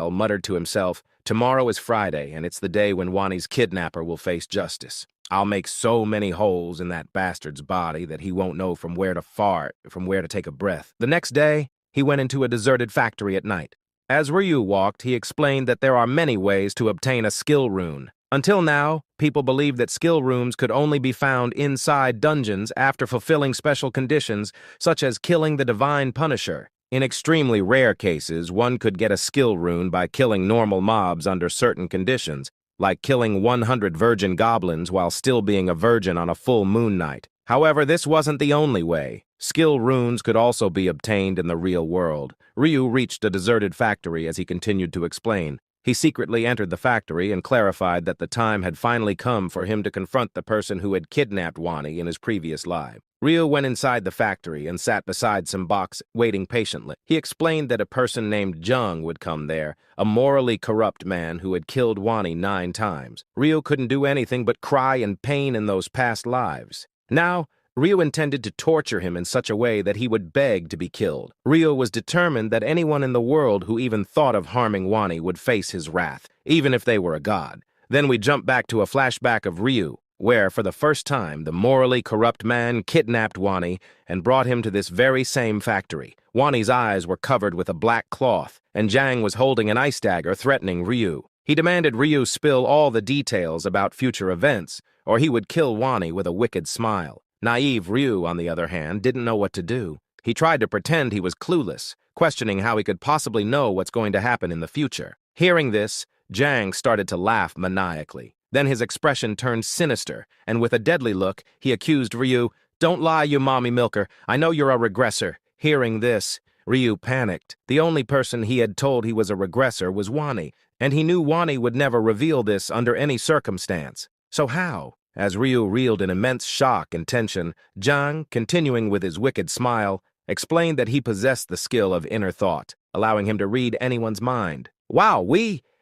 muttered to himself, "Tomorrow is Friday, and it's the day when Wani's kidnapper will face justice. I'll make so many holes in that bastard's body that he won't know from where to fart, from where to take a breath." The next day, he went into a deserted factory at night. As Ryu walked, he explained that there are many ways to obtain a skill rune. Until now, people believed that skill runes could only be found inside dungeons after fulfilling special conditions, such as killing the Divine Punisher. In extremely rare cases, one could get a skill rune by killing normal mobs under certain conditions, like killing 100 virgin goblins while still being a virgin on a full moon night. However, this wasn't the only way. Skill runes could also be obtained in the real world. Ryu reached a deserted factory as he continued to explain. He secretly entered the factory and clarified that the time had finally come for him to confront the person who had kidnapped Wani in his previous life. Ryu went inside the factory and sat beside some box, waiting patiently. He explained that a person named Jung would come there, a morally corrupt man who had killed Wani 9 times. Ryu couldn't do anything but cry in pain in those past lives. Now, Ryu intended to torture him in such a way that he would beg to be killed. Ryu was determined that anyone in the world who even thought of harming Wani would face his wrath, even if they were a god. Then we jump back to a flashback of Ryu, where, for the first time, the morally corrupt man kidnapped Wani and brought him to this very same factory. Wani's eyes were covered with a black cloth, and Jang was holding an ice dagger threatening Ryu. He demanded Ryu spill all the details about future events, or he would kill Wani with a wicked smile. Naive Ryu, on the other hand, didn't know what to do. He tried to pretend he was clueless, questioning how he could possibly know what's going to happen in the future. Hearing this, Jang started to laugh maniacally. Then his expression turned sinister, and with a deadly look, he accused Ryu, "Don't lie, you mommy milker. I know you're a regressor." Hearing this, Ryu panicked. The only person he had told he was a regressor was Wani, and he knew Wani would never reveal this under any circumstance. So how? As Ryu reeled in immense shock and tension, Jang, continuing with his wicked smile, explained that he possessed the skill of inner thought, allowing him to read anyone's mind. Wow,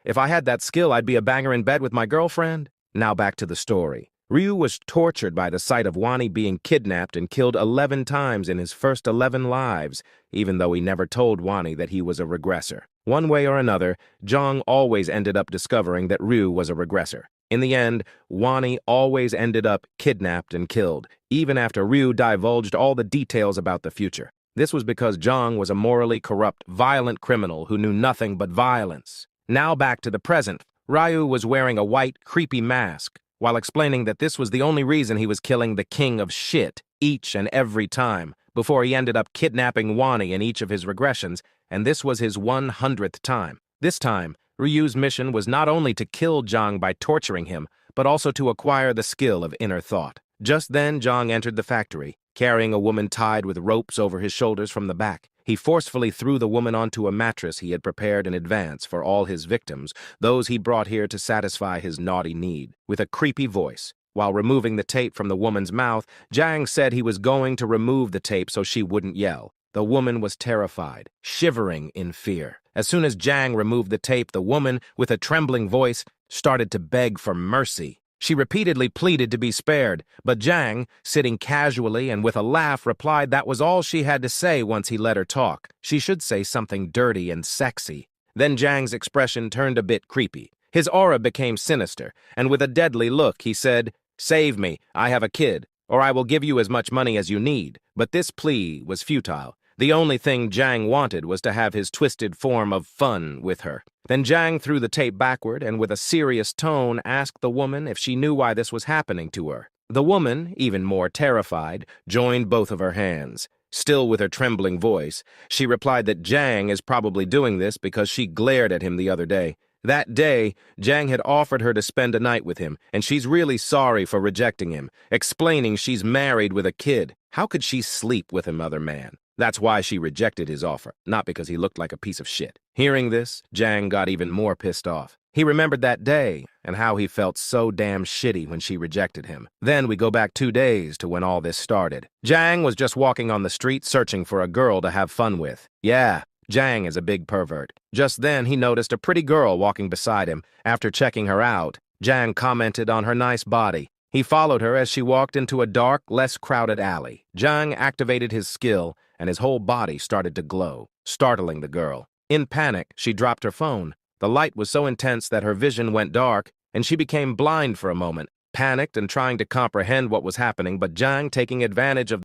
if I had that skill, I'd be a banger in bed with my girlfriend. Now back to the story. Ryu was tortured by the sight of Wani being kidnapped and killed 11 times in his first 11 lives, even though he never told Wani that he was a regressor. One way or another, Jang always ended up discovering that Ryu was a regressor. In the end, Wani always ended up kidnapped and killed, even after Ryu divulged all the details about the future. This was because Jang was a morally corrupt, violent criminal who knew nothing but violence. Now back to the present. Ryu was wearing a white, creepy mask, while explaining that this was the only reason he was killing the king of shit each and every time, before he ended up kidnapping Wani in each of his regressions, and this was his 100th time. This time, Ryu's mission was not only to kill Jang by torturing him, but also to acquire the skill of inner thought. Just then, Jang entered the factory, carrying a woman tied with ropes over his shoulders from the back. He forcefully threw the woman onto a mattress he had prepared in advance for all his victims, those he brought here to satisfy his naughty need. With a creepy voice, while removing the tape from the woman's mouth, Jang said he was going to remove the tape so she wouldn't yell. The woman was terrified, shivering in fear. As soon as Jang removed the tape, the woman, with a trembling voice, started to beg for mercy. She repeatedly pleaded to be spared, but Jang, sitting casually and with a laugh, replied that was all she had to say once he let her talk. She should say something dirty and sexy. Then Jang's expression turned a bit creepy. His aura became sinister, and with a deadly look, he said, "Save me, I have a kid, or I will give you as much money as you need." But this plea was futile. The only thing Jang wanted was to have his twisted form of fun with her. Then Jang threw the tape backward and with a serious tone asked the woman if she knew why this was happening to her. The woman, even more terrified, joined both of her hands. Still with her trembling voice, she replied that Jang is probably doing this because she glared at him the other day. That day, Jang had offered her to spend a night with him, and she's really sorry for rejecting him, explaining she's married with a kid. How could she sleep with another man? That's why she rejected his offer, not because he looked like a piece of shit. Hearing this, Jang got even more pissed off. He remembered that day and how he felt so damn shitty when she rejected him. Then we go back 2 days to when all this started. Jang was just walking on the street searching for a girl to have fun with. Yeah, Jang is a big pervert. Just then, he noticed a pretty girl walking beside him. After checking her out, Jang commented on her nice body. He followed her as she walked into a dark, less crowded alley. Jang activated his skill, and his whole body started to glow, startling the girl. In panic, she dropped her phone. The light was so intense that her vision went dark, and she became blind for a moment, panicked and trying to comprehend what was happening, but Jiang, taking advantage of